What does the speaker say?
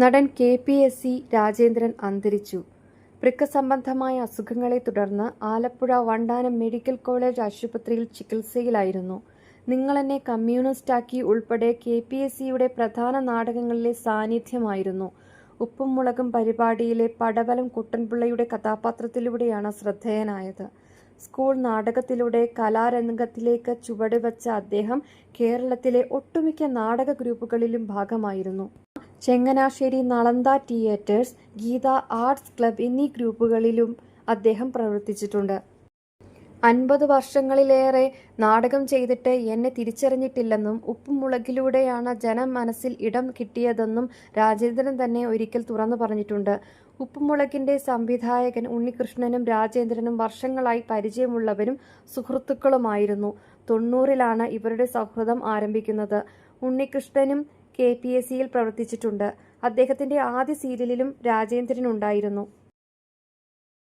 നടൻ KPSC രാജേന്ദ്രൻ അന്തരിച്ചു. വൃക്ക സംബന്ധമായ അസുഖങ്ങളെ തുടർന്ന് ആലപ്പുഴ വണ്ടാനം മെഡിക്കൽ കോളേജ് ആശുപത്രിയിൽ ചികിത്സയിലായിരുന്നു. നിങ്ങളെന്നെ കമ്മ്യൂണിസ്റ്റാക്കി ഉൾപ്പെടെ KPSCയുടെ പ്രധാന നാടകങ്ങളിലെ സാന്നിധ്യമായിരുന്നു. ഉപ്പും മുളകും പരിപാടിയിലെ പടവലം കുട്ടൻപിള്ളയുടെ കഥാപാത്രത്തിലൂടെയാണ് ശ്രദ്ധേയനായത്. സ്കൂൾ നാടകത്തിലൂടെ കലാരംഗത്തിലേക്ക് ചുവടുവച്ച അദ്ദേഹം കേരളത്തിലെ ഒട്ടുമിക്ക നാടക ഗ്രൂപ്പുകളിലും ഭാഗമായിരുന്നു. Changanassery Nalanda theatres, Geetha arts club എന്നീ ഗ്രൂപ്പുകളിലും അദ്ദേഹം പ്രവർത്തിച്ചിട്ടുണ്ട്. 50 വർഷങ്ങളിലേറെ നാടകം ചെയ്തിട്ട് എന്നെ തിരിച്ചറിഞ്ഞിട്ടില്ലെന്നും ഉപ്പും മുളകിലൂടെയാണ് ജനമനസ്സിൽ ഇടം കിട്ടിയതെന്നും രാജേന്ദ്രൻ തന്നെ ഒരിക്കൽ തുറന്നു പറഞ്ഞിട്ടുണ്ട്. ഉപ്പുമുളകിന്റെ സംവിധായകൻ ഉണ്ണികൃഷ്ണനും രാജേന്ദ്രനും വർഷങ്ങളായി പരിചയമുള്ളവരും സുഹൃത്തുക്കളുമായിരുന്നു. 90-ലാണ് ഇവരുടെ സൗഹൃദം ആരംഭിക്കുന്നത്. ഉണ്ണികൃഷ്ണനും KPSCയിൽ പ്രവർത്തിച്ചിട്ടുണ്ട്. അദ്ദേഹത്തിന്റെ ആദ്യ സീരിയലിലും രാജേന്ദ്രൻ ഉണ്ടായിരുന്നു.